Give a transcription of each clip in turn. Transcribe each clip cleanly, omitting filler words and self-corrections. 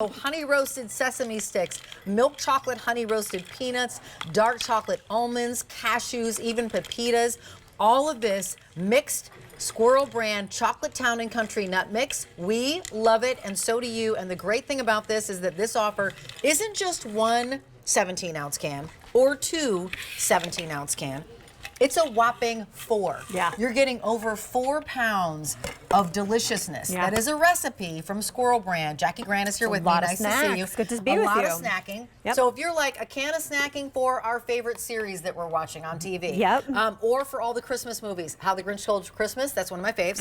Honey roasted sesame sticks, milk chocolate honey roasted peanuts, dark chocolate almonds, cashews, even pepitas. All of this mixed Squirrel Brand Chocolate Town and Country Nut Mix. We love it, and so do you. And the great thing about this is that this offer isn't just one 17-ounce can or two 17-ounce can. It's a whopping 4. Yeah. You're getting over 4 pounds of deliciousness. Yeah. That is a recipe from Squirrel Brand. Jackie Grant is here with me. Nice to see you. Good to be with you. A lot of snacking. Yep. So if you're like a can of snacking for our favorite series that we're watching on TV. Yep. Or for all the Christmas movies. How the Grinch Stole Christmas, that's one of my faves.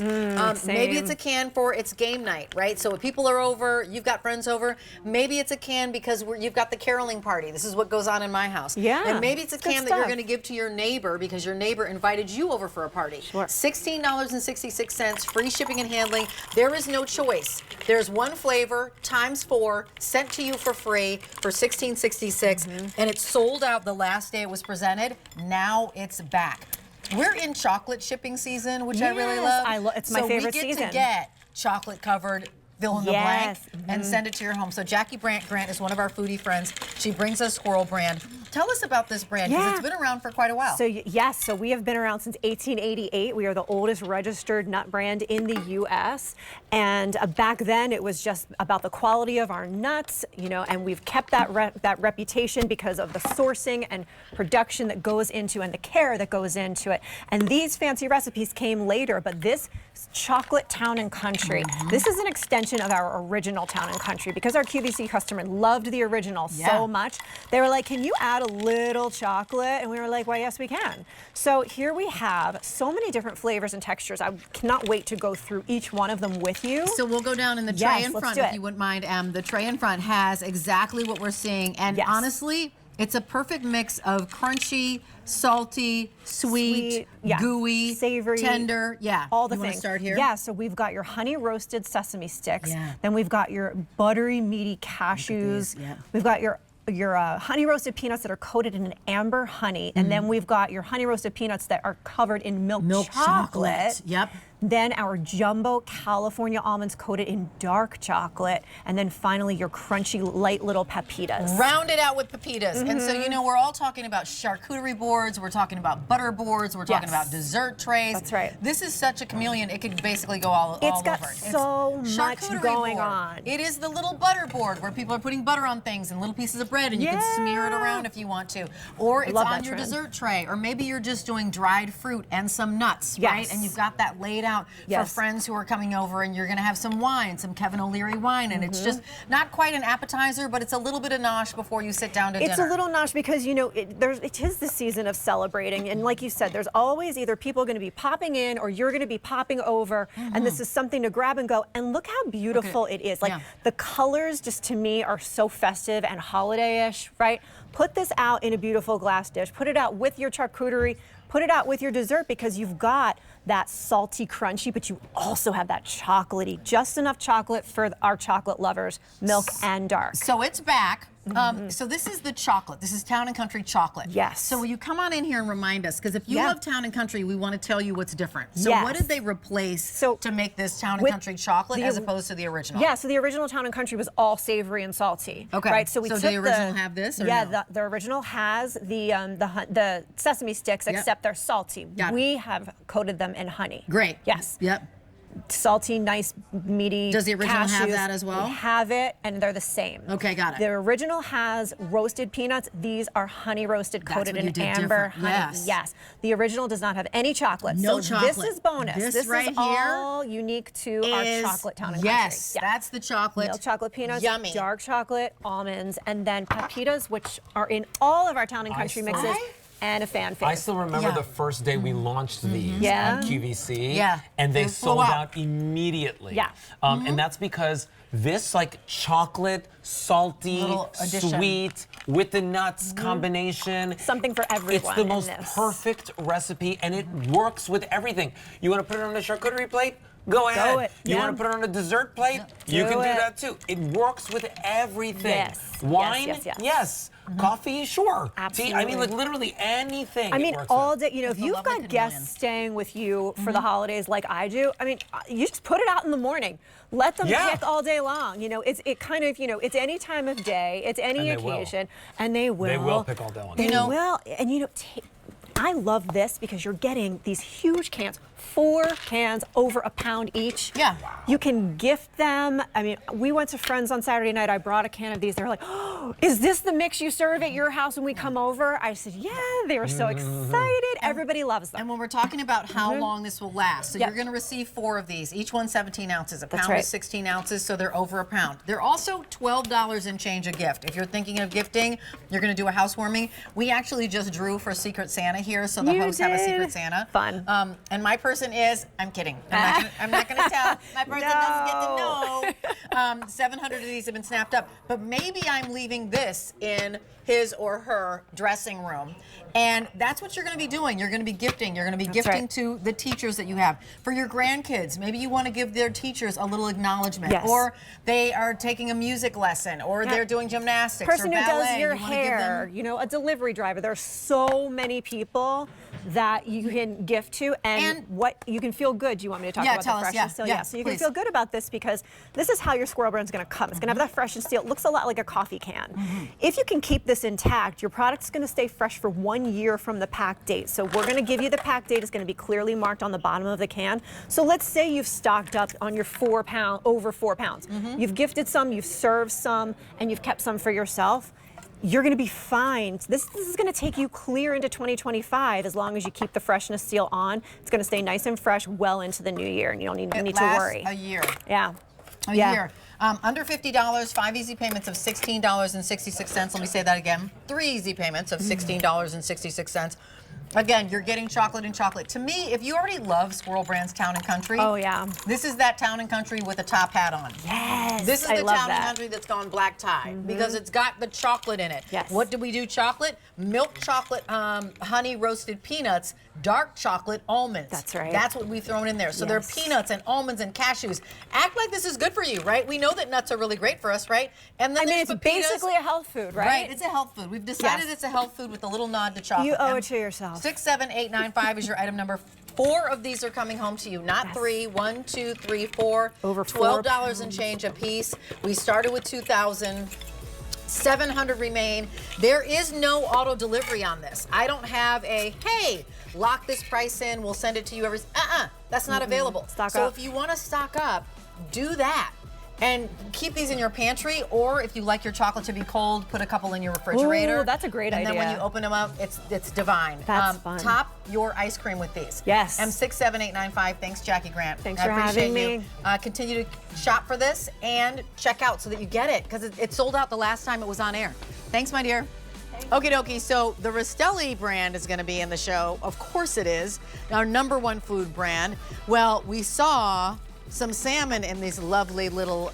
Same. Maybe it's a can for it's game night, right? So if people are over, you've got friends over. Maybe it's a can because you've got the caroling party. This is what goes on in my house. Yeah. And maybe it's a Good can that stuff. you're going to give to your neighbor because your neighbor invited you over for a party. Sure. $16.66, free shipping and handling. There is no choice. There's one flavor times 4 sent to you for free for $16.66, and it's sold out the last day it was presented. Now it's back. We're in chocolate shipping season, which I really love. It's my favorite season. season. To get chocolate covered fill in the blank and send it to your home. So Jackie Grant is one of our foodie friends. She brings us Squirrel Brand. Tell us about this brand because it's been around for quite a while. So yes, so we have been around since 1888. We are the oldest registered nut brand in the U.S. And back then it was just about the quality of our nuts, you know, and we've kept that reputation because of the sourcing and production that goes into and the care that goes into it. And these fancy recipes came later, but this Chocolate Town and Country, this is an extension of our original Town and Country because our QVC customer loved the original so much. They were like, can you add a little chocolate? And we were like, well, yes, we can. So here we have so many different flavors and textures. I cannot wait to go through each one of them with you. So we'll go down in the tray in front if you wouldn't mind. The tray in front has exactly what we're seeing. And honestly, it's a perfect mix of crunchy, salty, sweet, gooey, savory, tender. All the things. things. Start here? Yeah, so we've got your honey roasted sesame sticks. Then we've got your buttery, meaty cashews. We've got your honey roasted peanuts that are coated in an amber honey. And then we've got your honey roasted peanuts that are covered in milk chocolate. Yep. Then our jumbo California almonds coated in dark chocolate. And then finally your crunchy, light little pepitas. Round it out with pepitas. And so, you know, we're all talking about charcuterie boards, we're talking about butter boards, we're talking about dessert trays. That's right. This is such a chameleon, it could basically go all over. It's got so much going on. It is the little butter board where people are putting butter on things and little pieces of bread and you can smear it around if you want to. Or it's on your dessert tray. Or maybe you're just doing dried fruit and some nuts, right? And you've got that laid out for friends who are coming over and you're going to have some wine, some Kevin O'Leary wine, and it's just not quite an appetizer, but it's a little bit of nosh before you sit down to dinner. It's a little nosh because, you know, it is the season of celebrating, and like you said, there's always either people going to be popping in or you're going to be popping over, and this is something to grab and go, and look how beautiful it is. Like, the colors just to me are so festive and holiday-ish, right? Put this out in a beautiful glass dish, put it out with your charcuterie, put it out with your dessert because you've got that salty, crunchy, but you also have that chocolatey, just enough chocolate for our chocolate lovers, milk and dark. So it's back. So this is the chocolate. This is Town and Country chocolate. Yes. So will you come on in here and remind us? Because if you love Town and Country, we want to tell you what's different. So what did they replace to make this Town and Country chocolate as opposed to the original? Yeah, so the original Town and Country was all savory and salty. Okay. Right. So we took the original have this? Or no? the original has the sesame sticks, except they're salty. We have coated them in honey. Great. Yes. Yep. Salty, nice, meaty. Does the original cashews. have that as well? We have it, and they're the same. Okay, got it. The original has roasted peanuts. These are honey roasted, coated in amber honey. Yes. The original does not have any chocolate. No chocolate. This is bonus. This right is here all unique to our chocolate Town and Country. Yes, that's the chocolate. Milk chocolate peanuts, yummy. Dark chocolate, almonds, and then pepitas, which are in all of our Town and Country mixes. And a fan favorite. I still remember the first day we launched these on QVC, and they sold out immediately. And that's because this like chocolate, salty, sweet, with the nuts combination. Something for everyone. It's the most perfect recipe, and it works with everything. You want to put it on a charcuterie plate? Go ahead. You want to put it on a dessert plate? You can do that too. It works with everything. Yes. Wine? Yes. Yes. Coffee, sure. Absolutely. Tea, I mean, like literally anything. I mean, all day, you know, if It's a you've lovely got guests staying with you for the holidays like I do, I mean, you just put it out in the morning. Let them pick all day long. You know, it's kind of, you know, it's any time of day, it's any occasion, and they will. They will pick all day long. They will, and you know, I love this because you're getting these huge cans, 4 cans over a pound each. Yeah. Wow. You can gift them. I mean, we went to friends on Saturday night. I brought a can of these. They were like, oh, is this the mix you serve at your house when we come over? I said, yeah. They were so excited. Everybody loves them. And when we're talking about how long this will last, so you're going to receive 4 of these. Each one 17 ounces. A pound is 16 ounces, so they're over a pound. They're also $12 and change a gift. If you're thinking of gifting, you're going to do a housewarming. We actually just drew for Secret Santa here, so the hosts have a Secret Santa. Fun. And my person is, I'm kidding. I'm not going to tell. My person doesn't get to know. 700 of these have been snapped up. But maybe I'm leaving this in his or her dressing room. And that's what you're going to be doing. You're going to be gifting. You're going to be gifting to the teachers that you have. For your grandkids, maybe you want to give their teachers a little acknowledgement. Yes. Or they are taking a music lesson, or they're doing gymnastics Person or ballet. who does your you hair, you know, a delivery driver. There are so many people that you can gift to, and what you can feel good. Do you want me to talk about the fresh and steel? Yeah, so you can feel good about this because this is how your Squirrel Brand is going to come. It's going to have that fresh and steel. It looks a lot like a coffee can. If you can keep this intact, your product's going to stay fresh for 1 year from the pack date. So we're going to give you the pack date. It's going to be clearly marked on the bottom of the can. So let's say you've stocked up on your over 4 pounds. You've gifted some, you've served some, and you've kept some for yourself. You're going to be fine. This is going to take you clear into 2025 as long as you keep the freshness seal on. It's going to stay nice and fresh well into the new year, and you don't need to worry. A year. Yeah. A year. Under $50, 5 easy payments of $16.66. Let me say that again. 3 easy payments of $16.66. Again, you're getting chocolate and chocolate. To me, if you already love Squirrel Brand's Town and Country, this is that Town and Country with a top hat on. Yes, this is the Town and Country that's gone black tie because it's got the chocolate in it. Yes. What do we do? Chocolate, milk chocolate, honey roasted peanuts, dark chocolate almonds. That's right. That's what we've thrown in there. So there are peanuts and almonds and cashews. Act like this is good for you, right? We know that nuts are really great for us, right? And then it's basically a health food, right? Right, it's a health food. We've decided it's a health food with a little nod to chocolate. You owe it to yourself. 67895 is your item number. 4 of these are coming home to you, not 3. 1, 2, 3, 4. Over $12 and change a piece. We started with 2,000. 700 remain. There is no auto delivery on this. I don't have a, hey, lock this price in, we'll send it to you every, that's not available. Stock so up. if you want to stock up, do that. And keep these in your pantry, or if you like your chocolate to be cold, put a couple in your refrigerator. Ooh, that's a great idea. And then when you open them up, it's divine. That's fun. Top your ice cream with these. Yes. M67895. Thanks, Jackie Grant. Thanks for having me. Continue to shop for this and check out so that you get it, because it sold out the last time it was on air. Thanks, my dear. Okie dokie, so the Rastelli brand is going to be in the show. Of course it is. Our #1 food brand. Well, we saw some salmon in these lovely little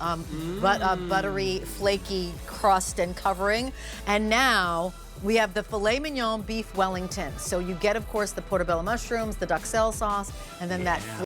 buttery, flaky crust and covering. And now we have the filet mignon beef Wellington. So you get, of course, the portobello mushrooms, the duxelle sauce, and then that